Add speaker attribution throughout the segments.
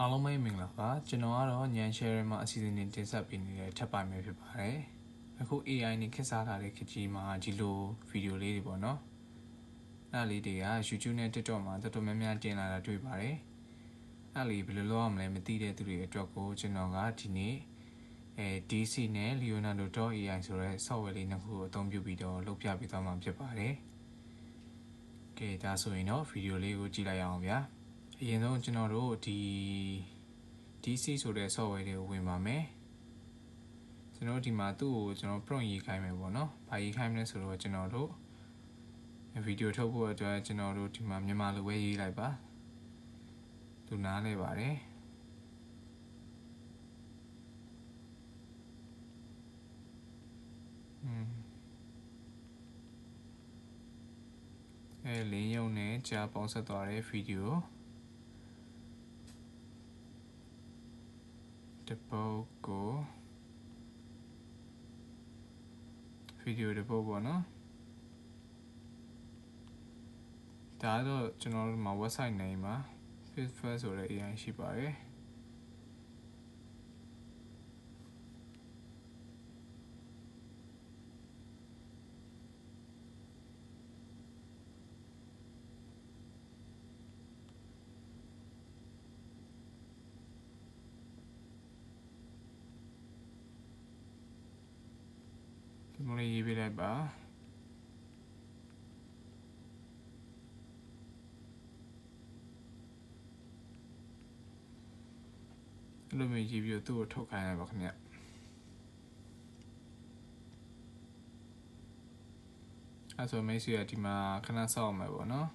Speaker 1: အားလုံးပဲမင်္ဂလာပါကျွန်တော်ကတော့ညံ share မှာအစီအစဉ်တင်ဆက်ပေးနေတဲ့ထပ်ပိုင်းပဲဖြစ်ပါတယ်အခု AI နဲ့ခက်စားထားတဲ့ခေတ်ကြီးမှာဒီလိုဗီဒီယိုလေးတွေပေါ့နော်အဲ့လေးတွေက YouTube နဲ့ TikTok မှာတော်တော်များများတင်လာတာတွေ့ပါတယ်အဲ့လေးဘယ်လိုလုပ်ရမလဲမသိတဲ့သူတွေအတွက်ကိုကျွန်တော်ကဒီနေ့DC နဲ့ Leonardo.ai ဆိုတဲ့ software လေးနှစ်ခုကိုအသုံးပြုပြီးတော့လုပ်ပြပေးသွားမှာဖြစ်ပါတယ်ကဲဒါဆိုရင်တော့ဗီဒီယိုလေးကိုကြည့်လိုက်အောင်ဗျာအရင်ဆုံးကျွန်တော်တို့ဒီ DC ဆိုတဲ့ software တွေကိုဝင်ပါမယ်ကျွန်တော်ဒီမှာသူ့ကိုကျွန်တော် prompt ရေးခိုင်းမယ်ပေါ့နော်ဘာရေးခိုင်းမလဲဆိုတော့ကျွန်တော်တို့ဗီဒီယိုထုတ်ဖို့အတွက်ကျွန်တော်တို့ဒီမှာမြန်မာလိုပဲရေးလိုက်ပါသူနားလဲပါတယ်လင်းရုံနဲ့ကြာပေါင်းဆက်သွားတဲ့ဗီဒီယိုတပုတ်ကိုဗီဒီယိုတပုတ်ပေါ့နော်ဒါတော့ကျွန်တော်တို့မှာ website name မှာ Fitful ဆိုတဲ့ AI ရှိပါတယ်ဒီလိုလေးရေးပေးလိုက်ပါအဲ့လိုမျိုးရေးပြီးတော့သူ့ကိုထုတ်ခိုင်းရပါခင်ဗျအဲ့ဆိုမိတ်ဆွေကဒီမှာခဏစောင့်မယ်ပေါ့နော်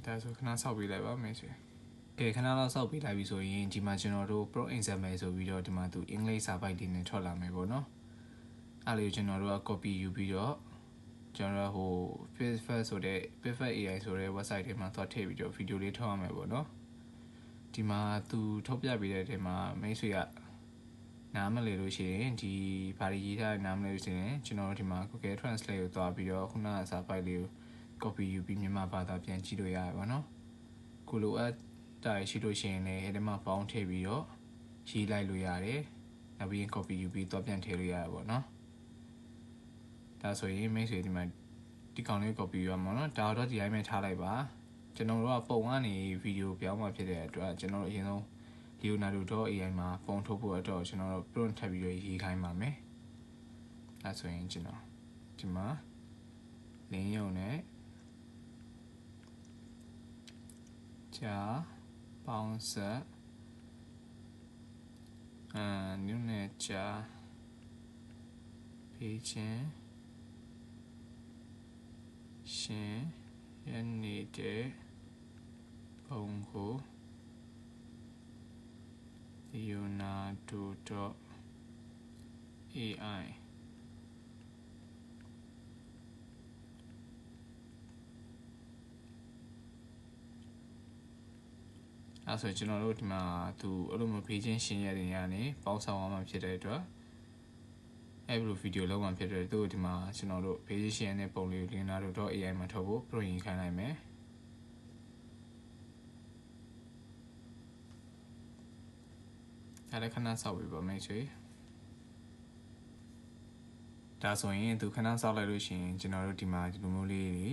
Speaker 1: ဒါဆိုခဏစောင့်ပေးလိုက်ပါမိတ်ဆွေကဲခဏလောက်စောင့်ပေးလိုက်ပြီဆိုရင်ဒီမှာကျွန်တော်တို့ pro example ဆိုပြီးတော့ဒီမှာသူအင်္ဂလိပ်စာပိုက်တွေနဲ့ထွက်လာမယ်ပေါ့နော်အဲ့လိုကျွန်တော်တို့က copy ယူပြီးတော့ကျွန်တော်ဟို Fitful ဆိုတဲ့ Fitful AI ဆိုတဲ့ website ထဲမှာသွားထည့်ပြီးတော့ဗီဒီယိုလေးထုတ်ရမယ်ပေါ့နော်ဒီမှာသူထုတ်ပြပေးတဲ့ထဲမှာမိတ်ဆွေကနားမလည်လို့ရှိရင်ဒီဘာတွေရေးထားတဲ့နားမလည်လို့ရှိရင်ကျွန်တော်တို့ဒီမှာ Google Translate ကိုသွားပြီးတော့ခုနကစာပိုက်လေးကို copy ယူပြီးမြန်မာဘာသာပြန်ကြည့်လို့ရတယ်ပေါ့နော်ကိုလိုအပ်တာရှိလို့ရှိရင်လည်းအဲ့ဒီမှာပေါင်းထည့်ပြီးတော့ရေးလိုက်လို့ရတယ်နောက်ပြီးရင် copy ယူပြီးတော့ပြန်ထည့်လို့ရတယ်ပေါ့နော်ဒါဆိုရင်မိတ်ဆွေဒီမှာဒီကောင်လေး copy ရမှာနော်ဒါတော့ဒီတိုင်းပဲထားလိုက်ပါကျွန်တော်တို့ကပုံကနေဗီဒီယိုပြောင်းမှာဖြစ်တဲ့အတွက်ကျွန်တော်တို့အရင်ဆုံး Leonardo.ai မှာပုံထုတ်ဖို့အတွက်ကျွန်တော်တို့ prompt ထပ်ပြီးတော့ရေးခိုင်းပါမယ်ဒါဆိုရင်ကျွန်တော်ဒီမှာလင်းရုံနဲ့ကြာပေါင်းဆက်ညနဲ့ကြာပေးခြင်းရှင်ရနေတဲ့ပုံကို Leonardo.ai အဲ့ဆိုကျွန်တော်တို့ဒီမှာသူအဲ့လိုမျိုးဖေးချင်းရှင်းရတဲ့နေရာနေပေါင်းဆောင်အောင်မှဖြစ်တဲ့အတွက်အဲ့လိုဗီဒီယိုလုံးမှဖြစ်တဲ့သူဒီမှာကျွန်တော်တို့ဖေးချင်းရှင်းတဲ့ပုံလေးကို Leonardo.ai မှာထုတ်ဖို့ prompt ရေးခိုင်းလိုက်မယ်အဲ့ဒါခဏစောင့်ပြီးပါမယ်ချွေဒါဆိုရင်သူခဏစောင့်လိုက်လို့ရှိရင်ကျွန်တော်တို့ဒီမှာဒီလိုမျိုးလေးတွေ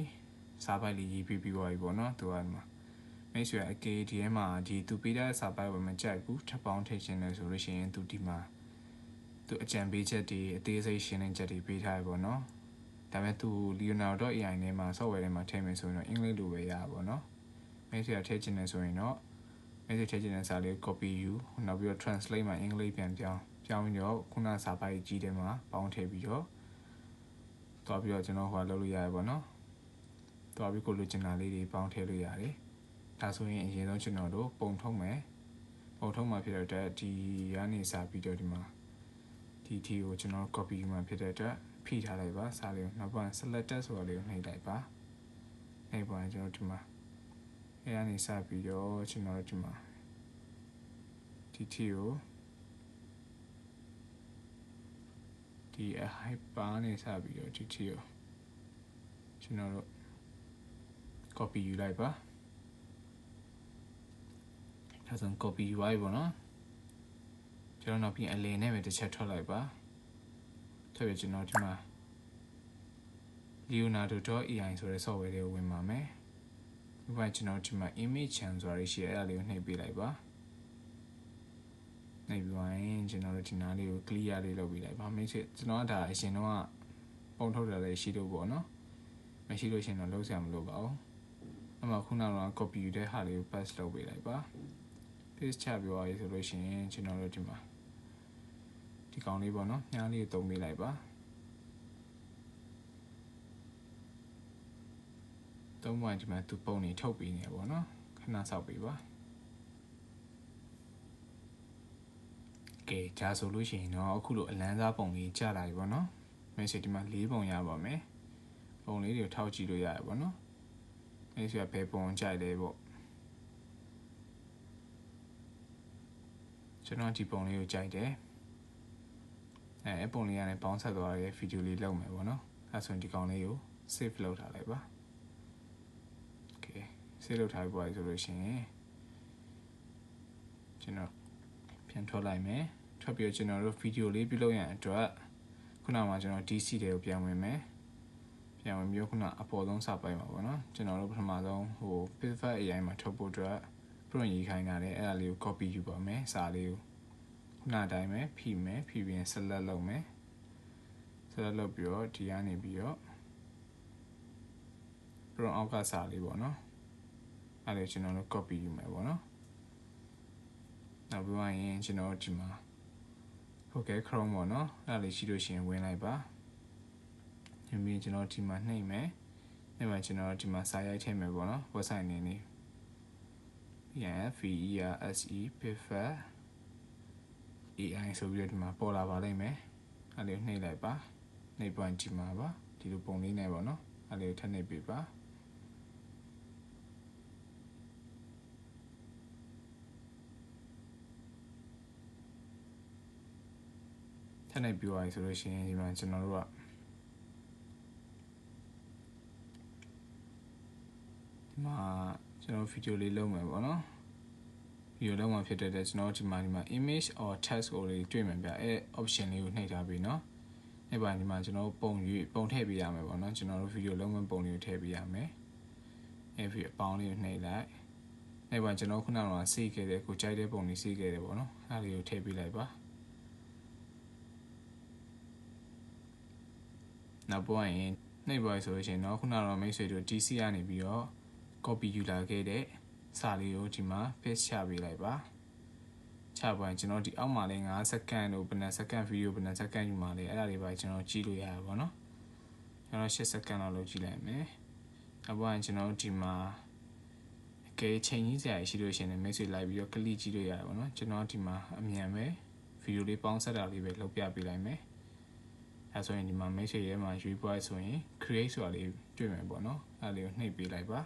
Speaker 1: စာပိုက်လေးရေးပြီးသွားပြီပေါ့နော်သူကဒီမှာမိတ်ဆွေအကေဒီထဲမှာဒီသူပေးတဲ့စာပိုက်ဝင်မကြိုက်ဘူးထပ်ပေါင်းထည့်ခြင်းလဲဆိုလို့ရှိရင်သူဒီမှာသူအကြံပေးချက်တွေအသေးစိတ်ရှင်းလင်းချက်တွေပေးထားရပေါ့နော်ဒါပေမဲ့သူ Leonardo.ai နဲ့မှာ software ထဲမှာထည့်မယ်ဆိုရင်တော့အင်္ဂလိပ်လိုပဲရပါပေါ့နော်မိတ်ဆွေထည့်ခြင်းလဲဆိုရင်တော့မိတ်ဆွေထည့်ခြင်းတဲ့စာလေး copy ယူနောက်ပြီးတော့ translate မှာအင်္ဂလိပ်ပြန်ပြောင်းပြီးတော့ခုနစာပိုက်ကြီးထဲမှာပေါင်းထည့်ပြီးတော့တွားပြီးတော့ကျွန်တော်ဟိုလုပ်လို့ရတယ်ပေါ့နော်တွားပြီးကိုလိုချင်တာလေးတွေပေါင်းထည့်လို့ရတယ်ဒါဆိုရင်အရင်ဆုံးကျွန်တော်တို့ပုံထုတ်မယ်ပုံထုတ်မှာဖြစ်တဲ့အတွက်ဒီကနေစပြီးတော့ဒီမှာဒီထီကိုကျွန်တော် copy မှာဖြစ်တဲ့အတွက်ဖိထားလိုက်ပါစာလေးကိုနောက်ပိုင်း selected ဆိုတာလေးကိုနှိပ်လိုက်ပါနှိပ်ပါရင်ကျွန်တော်ဒီမှာအဲ့ကနေစပြီးတော့ကျွန်တော်ဒီမှာဒီထီကိုဒီ hyper နဲ့စပြီးတော့ဒီထီကိုကျွန်တော်တို့ copy ယူလိုက်ပါ ဒါဆို copy ယူလိုက်ပေါ့နော်ကျွန်တော်နောက်ပြီးအလင်းနဲ့ပဲတစ်ချက်ထွက်လိုက်ပါထွက်ပြီးကျွန်တော်ဒီမှာ leonardo.ai ဆိုတဲ့ software တွေကိုဝင်ပါမယ်ဒီမှာကျွန်တော်ဒီမှာ image channel ဆိုတာရှိတယ်အဲ့ဒါလေးကိုနှိပ်ပေးလိုက်ပါနှိပ်ပြီးရင်ကျွန်တော်တို့ဒီနားလေးကို clear လေးလုပ်ပေးလိုက်ပါမိတ်ဆွေကျွန်တော်ကဒါအရင်တော့ပုံထုတ်တာလည်းရှိလို့ပေါ့နော်မရှိလို့ရှင်တော့လုံးစရာမလိုပါဘူးအမှခုနကတော့ copy ယူတဲ့ဟာလေးကို paste လုပ်ပေးလိုက်ပါ paste ချပြောရဆိုလို့ရှိရင်ကျွန်တော်တို့ဒီမှာဒီကောင်လေးပေါ့နော်ညားလေးကိုတုံးပေးလိုက်ပါတုံးမှဒီမှာသူပုံနေထုတ်ပေးနေပေါ့နော်ခဏစောက်ပေးပါကဲဒါဆိုလို့ရှိရင်တော့အခုလိုအလန်းစားပုံလေးကြာလာပြီပေါ့နော်မိတ်ဆွေဒီမှာ၄ပုံရပါမယ်ပုံလေးတွေကိုထောက်ကြည့်လို့ရတယ်ပေါ့နော်မိတ်ဆွေကဘယ်ပုံကြိုက်လဲပေါ့ကျွန်တော်ဒီပုံလေးကိုကြိုက်တယ်အဲ့ပုံလေးကနေပေါင်းဆက်သွားတဲ့ဗီဒီယိုလေးလုပ်မယ်ပေါ့နော်အဲဆိုရင်ဒီကောင်လေးကို save လုပ်ထားလိုက်ပါ okay save လုပ်ထားပြီးပါဆိုလို့ရှိရင်ကျွန်တော်ပြန်ထွက်လိုက်မယ်ထွက်ပြီးတော့ကျွန်တော်တို့ဗီဒီယိုလေးပြုလုပ်ရတဲ့အတွက်ခုနကမှကျွန်တော် DC တွေကိုပြန်ဝင်မယ်ပြန်ဝင်ပြီးခုနအပေါ်ဆုံးစပိုက်မှာပေါ့နော်ကျွန်တော်တို့ပထမဆုံးဟို Pivot AI မှာထုတ်ဖို့အတွက် prompt ရေးခိုင်းတာလေအဲ့ဒါလေးကို copy ယူပါမယ်စာလေးကိုခုနအတိုင်းပဲဖြည့်မယ်ဖြည့်ပြီးရင် select လုပ်မယ် select လုပ်ပြီးတော့ဒီကနေပြီးတော့ prompt အောက်ကစာလေးပေါ့နော်အဲ့ဒါကျွန်တော်တို့ copy ယူမယ်ပေါ့နော်နောက်ပြီးရင်ကျွန်တော်ဒီမှာ okay Chrome ပေါ့နော်အဲ့ဒါလေးရှိလို့ရှိရင်ဝင်လိုက်ပါဒီမြင်ကျွန်တော်ဒီမှာနှိပ်မယ်နှိပ်မှကျွန်တော်ဒီမှာစာရိုက်ထည့်မယ်ပေါ့နော် website နေနေVERSE Pivot AI ဆိုပြီးတော့ဒီမှာပေါ်လာပါလိမ့်မယ်အဲ့လေးနှိပ်လိုက်ပါနှိပ်ပွင့်ဒီမှာပါဒီလိုပုံလေးနဲ့ပေါ့နော်အဲ့လေးထပ်နှိပ်ပေးပါထပ်နှိပ်ပြီးသွားပြီဆိုလို့ရှိရင်ဒီမှာကျွန်တော်တို့ကဒီမှာကျွန်တော်ဗီဒီယိုလေးလုပ်မယ်ပေါ့နော်ဗီဒီယိုလုံးမှာဖြစ်တဲ့ကျွန်တော်ဒီမှာ image or text ကိုလေးတွေ့မှာဗျအဲ့ option လေးကိုနှိပ်ထားပြီเนาะအဲ့ပါဒီမှာကျွန်တော်ပုံထည့်ပေးရမယ်ပေါ့နော်ကျွန်တော်တို့ဗီဒီယိုလုံးဝင်ပုံလေးကိုထည့်ပေးရမယ်အဲ့ဒီအပေါင်းလေးကိုနှိပ်လိုက်အဲ့ပါကျွန်တော်ခုနကစေးခဲ့တဲ့ကိုကြိုက်တဲ့ပုံလေးစေးခဲ့တယ်ပေါ့နော်အဲ့လေးကိုထည့်ပေးလိုက်ပါနောက်ပွင့်ရင်နှိပ်ပါဆိုလို့ရှိရင်เนาะခုနကတော့မိတ်ဆွေတို့ DC ကနေပြီးတော့ copy ယူလာခဲ့တဲ့စာလေးကိုဒီမှာ paste ချပေးလိုက်ပါချပွင့်ကျွန်တော်ဒီအောက်မှာလေး9စက္ကန့်တို့ဘယ်နှစက္ကန့်ဗီဒီယိုဘယ်နှစက္ကန့်ယူမှာလဲအဲ့ဒါတွေပါကျွန်တော်ကြည့်လို့ရပါဘောเนาะကျွန်တော်10စက္ကန့်လောက်လုပ်ကြည့်လိုက်မယ်အပွင့်ကျွန်တော်ဒီမှာအကဲချိန်ကြီးစရာရှိလို့ရှိရင် message လိုက်ပြီးတော့ click ကြည့်လို့ရပါဘောเนาะကျွန်တော်ဒီမှာအမြန်ပဲဗီဒီယိုလေးပေါင်းဆက်တာလေးပဲလုပ်ပြပေးလိုက်မယ်အဲဆိုရင်ဒီမှာ message ရဲ့မှာရွေးပွားဆိုရင် create ဆိုတာလေးတွေ့မယ်ပေါ့เนาะအဲ့ဒါလေးကိုနှိပ်ပေးလိုက်ပါ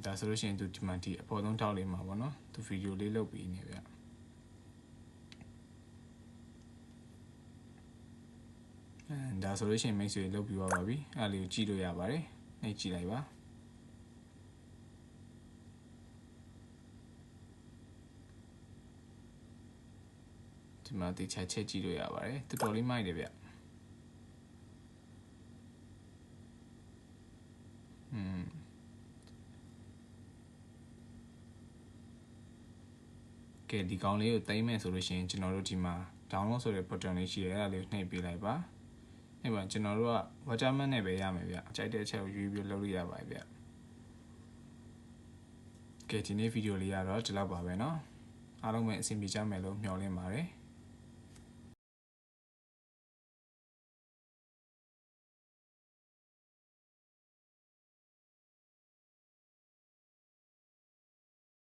Speaker 1: ဒါဆိုလို့ရှိရင်သူဒီမှာဒီအပေါ်ဆုံးထောက်လေးမှာပေါ့နော်သူဗီဒီယိုလေးလုပ်ပြီးနေဗျဒါဆိုလို့ရှိရင်မိတ်ဆွေလုပ်ပြီးသွားပါပြီအဲ့လေးကိုကြည့်လို့ရပါတယ်နှိပ်ကြည့်လိုက်ပါဒီမှာတေချာချက်ကြည့်လို့ရပါတယ်တော်တော်လေးမိုက်တယ်ဗျကဲဒီကောင်လေးကိုသိမ်းမယ်ဆိုလို့ရှိရင်ကျွန်တော်တို့ဒီမှာ download ဆိုတဲ့ button လေးရှိတယ်အဲ့ဒါလေးကိုနှိပ်ပေးလိုက်ပါအဲ့ပါကျွန်တော်တို့က watermark နဲ့ပဲရမယ်ဗျကြိုက်တဲ့အချက်ကိုရွေးပြီးလုပ်လို့ရပါတယ်ဗျကဲဒီနေ့ဗီဒီယိုလေးကတော့ဒီလောက်ပါပဲเนาะအားလုံးပဲအဆင်ပြေကြမယ်လို့မျှော်လင့်ပါတယ်